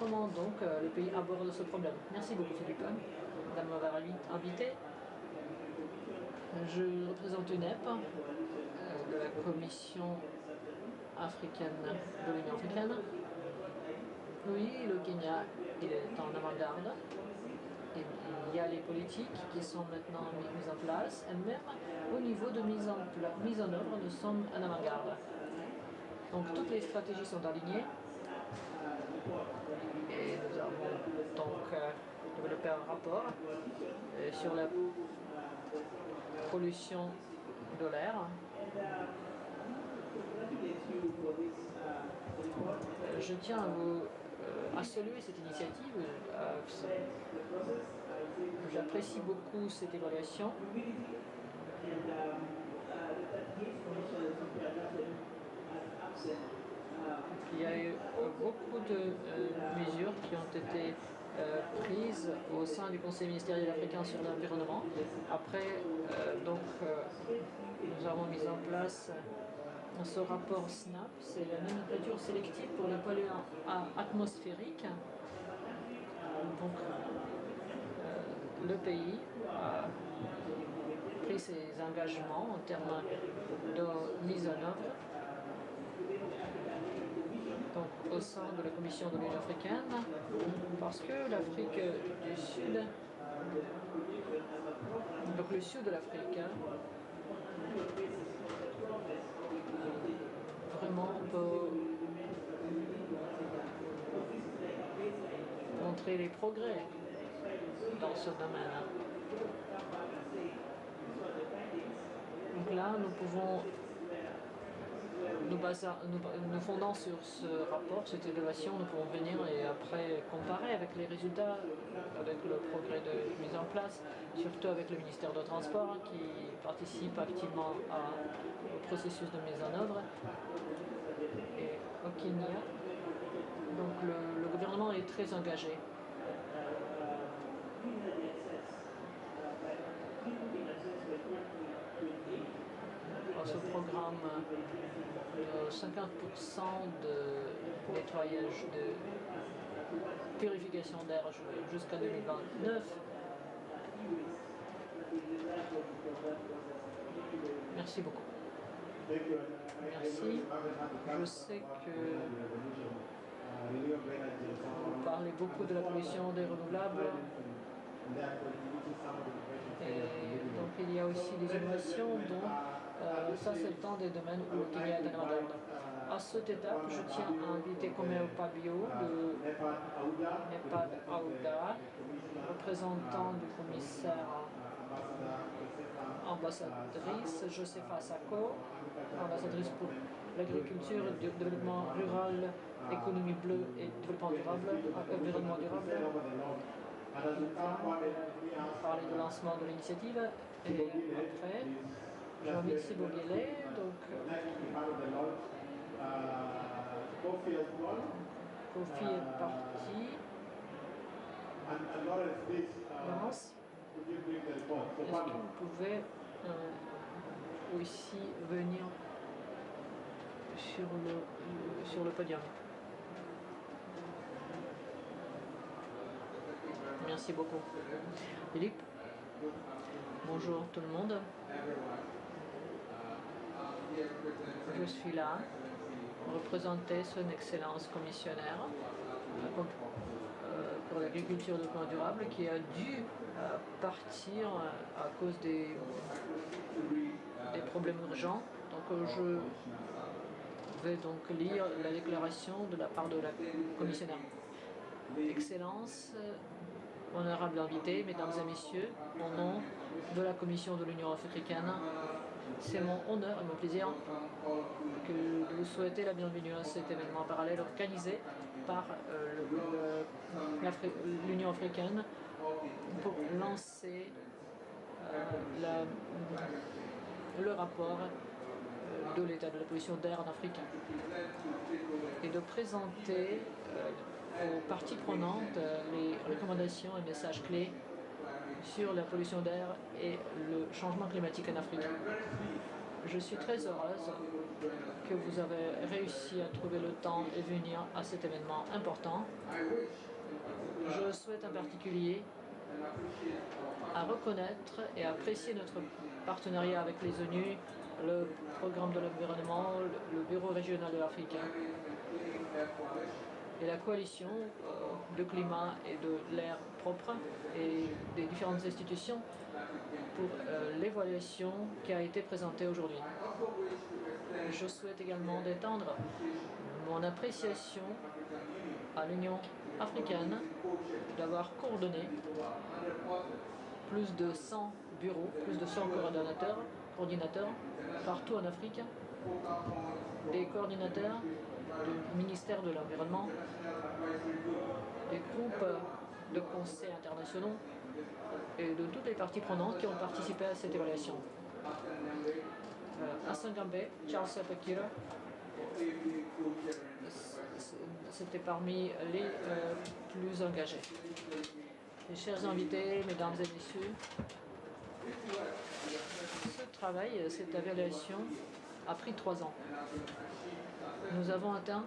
Speaker 3: Comment donc le pays aborde ce problème? Merci beaucoup, Philippe, de m'avoir invité. Je représente UNEP, de la Commission africaine de l'Union africaine. Oui, le Kenya il est en avant-garde. Il y a les politiques qui sont maintenant mises en place, et même au niveau de mise en œuvre, nous sommes en avant-garde. Donc toutes les stratégies sont alignées. Et nous avons donc développé un rapport sur la pollution de l'air. Je tiens à saluer cette initiative. J'apprécie beaucoup cette évaluation. Il y a eu beaucoup de mesures qui ont été prises au sein du Conseil ministériel africain sur l'environnement. Après, nous avons mis en place ce rapport SNAP, c'est la nomenclature sélective pour les polluants atmosphériques. Donc, le pays a pris ses engagements en termes de mise en œuvre. Donc, au sein de la Commission de l'Union africaine, parce que l'Afrique du Sud, donc le sud de l'Afrique, vraiment peut montrer les progrès dans ce domaine. Donc là, nous pouvons nous fondant sur ce rapport, cette évaluation, nous pouvons venir et après comparer avec les résultats, avec le progrès de mise en place, surtout avec le ministère de Transport qui participe activement au processus de mise en œuvre. Et au Kenya, donc le gouvernement est très engagé. Dans ce programme, 50% de nettoyage de purification d'air jusqu'à 2029. Merci beaucoup. Merci. Je sais que vous parlez beaucoup de la pollution des renouvelables. Et donc il y a aussi des innovations dont ça c'est un des domaines où le Kenya est en avant-garde. À cette étape, je tiens à inviter Komeo Pabio de NEPAD Aouda, représentant du commissaire ambassadrice Josepha Sako, ambassadrice pour l'agriculture, le développement rural, économie bleue et développement durable, environnement durable. Parler du lancement de l'initiative et après j'invite Sibogele, donc Kofi est parti. Laurence, est-ce que vous pouvez aussi venir sur le podium? Merci beaucoup. Philippe, bonjour tout le monde. Je suis là représenter son Excellence commissionnaire pour l'agriculture de développement durable qui a dû partir à cause des problèmes urgents. Donc je vais donc lire la déclaration de la part de la commissionnaire. Excellence, honorables invités, mesdames et messieurs, au nom de la Commission de l'Union africaine, c'est mon honneur et mon plaisir de vous souhaiter la bienvenue à cet événement parallèle organisé par l'Union africaine pour lancer le rapport de l'état de la pollution d'air en Afrique et de présenter aux parties prenantes les recommandations et messages clés sur la pollution d'air et le changement climatique en Afrique. Je suis très heureuse que vous avez réussi à trouver le temps et venir à cet événement important. Je souhaite en particulier à reconnaître et apprécier notre partenariat avec les ONU, le programme de l'environnement, le Bureau régional de l'Afrique et la coalition de climat et de l'air propre et des différentes institutions pour l'évaluation qui a été présentée aujourd'hui. Je souhaite également d'étendre mon appréciation à l'Union africaine d'avoir coordonné plus de 100 bureaux, plus de 100 coordinateurs partout en Afrique, des coordinateurs du ministère de l'Environnement, des groupes de conseils internationaux et de toutes les parties prenantes qui ont participé à cette évaluation. Hassan Gambé, Charles Sapakira, c'était parmi les plus engagés. Mes chers invités, mesdames et messieurs, ce travail, cette évaluation a pris 3 ans. Nous avons atteint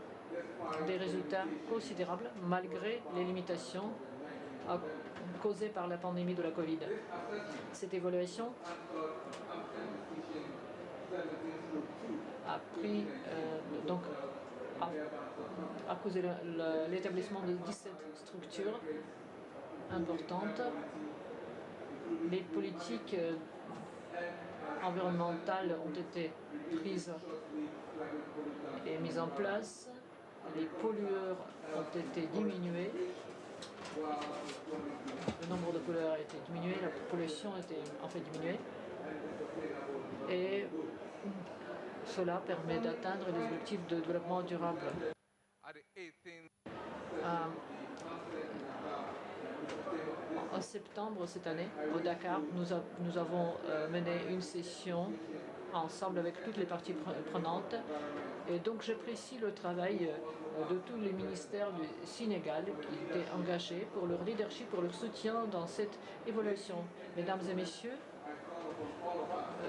Speaker 3: des résultats considérables malgré les limitations causées par la pandémie de la Covid. Cette évaluation a pris a causé l'établissement de 17 structures importantes. Les politiques environnementales ont été prises et mises en place. Les pollueurs ont été diminués. Le nombre de pollueurs a été diminué, la pollution a été en fait diminuée. Et cela permet d'atteindre les objectifs de développement durable. En septembre cette année, au Dakar, nous avons mené une session ensemble avec toutes les parties prenantes. Et donc j'apprécie le travail de tous les ministères du Sénégal qui étaient engagés pour leur leadership, pour leur soutien dans cette évaluation. Mesdames et messieurs,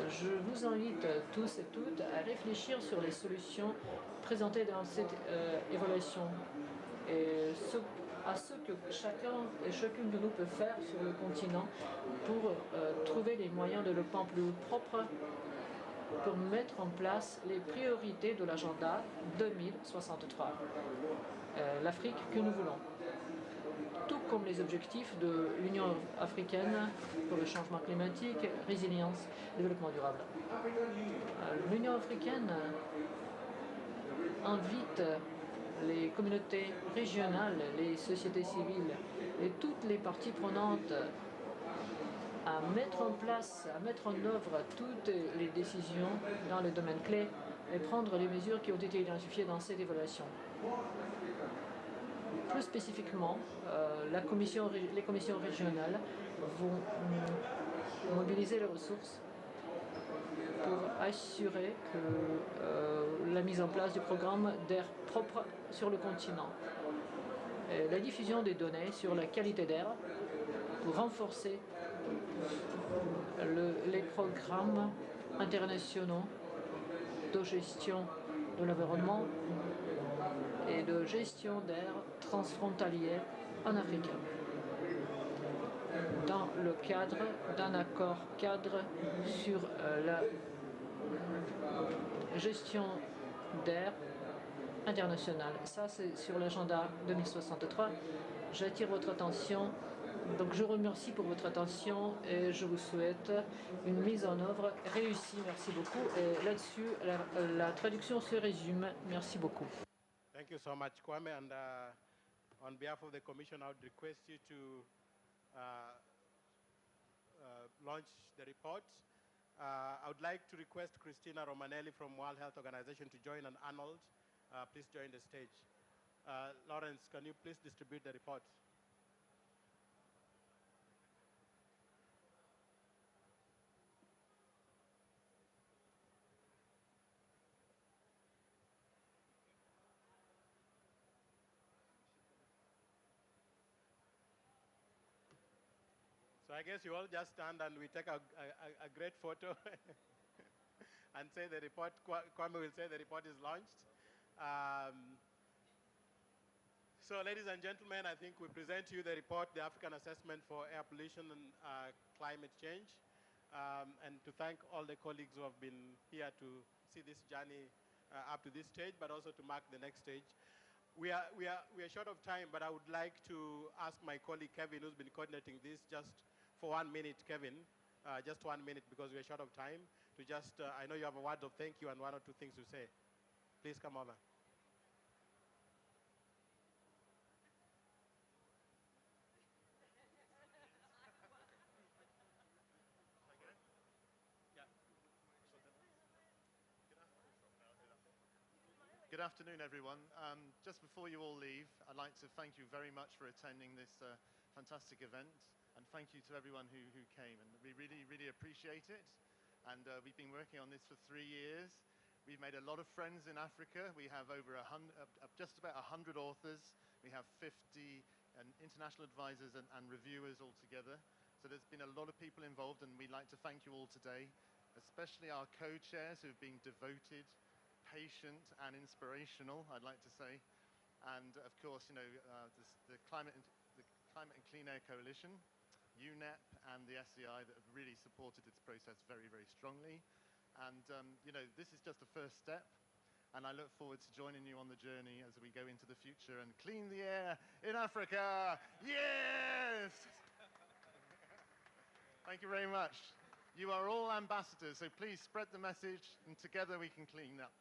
Speaker 3: je vous invite tous et toutes à réfléchir sur les solutions présentées dans cette évaluation et à ce que chacun et chacune de nous peut faire sur le continent pour trouver les moyens de développement plus propre, pour mettre en place les priorités de l'agenda 2063, l'Afrique que nous voulons, tout comme les objectifs de l'Union africaine pour le changement climatique, résilience et développement durable. L'Union africaine invite les communautés régionales, les sociétés civiles et toutes les parties prenantes à mettre en place, à mettre en œuvre toutes les décisions dans les domaines clés et prendre les mesures qui ont été identifiées dans cette évaluation. Plus spécifiquement, les commissions régionales vont mobiliser les ressources pour assurer que la mise en place du programme d'air propre sur le continent. Et la diffusion des données sur la qualité d'air pour renforcer les programmes internationaux de gestion de l'environnement et de gestion d'air transfrontalier en Afrique, dans le cadre d'un accord cadre sur la gestion d'air internationale. Ça, c'est sur l'agenda 2063. J'attire votre attention. Donc je vous remercie pour votre attention et je vous souhaite une mise en œuvre réussie. Merci beaucoup. Et là-dessus, la traduction se résume. Merci beaucoup.
Speaker 2: Thank you so much, Kwame. And on behalf of the Commission, I would request you to launch the report. I would like to request Christina Romanelli from World Health Organization to join, and Arnold, please join the stage. Lawrence, can you please distribute the report? So I guess you all just stand and we take a great photo and say the report, Kwame will say the report is launched. So ladies and gentlemen, I think we present to you the report, the African Assessment for Air Pollution and Climate Change, and to thank all the colleagues who have been here to see this journey up to this stage, but also to mark the next stage. We are short of time, but I would like to ask my colleague Kevin, who's been coordinating this, just for 1 minute, Kevin, just 1 minute because we're short of time, to just, I know you have a word of thank you and 1 or 2 things to say. Please come over.
Speaker 4: Good afternoon, everyone. Just before you all leave, I'd like to thank you very much for attending this fantastic event, and thank you to everyone who came. And we really appreciate it. And we've been working on this for 3 years. We've made a lot of friends in Africa. We have over just about 100 authors. We have 50 international advisors and reviewers altogether. So there's been a lot of people involved, and we'd like to thank you all today, especially our co-chairs who have been devoted, patient and inspirational, I'd like to say. And of course, you know, the Climate and Clean Air Coalition, UNEP and the SEI that have really supported this process very strongly. And you know, this is just the first step, and I look forward to joining you on the journey as we go into the future and clean the air in Africa. Yes! Thank you very much. You are all ambassadors, so please spread the message, and together we can clean up.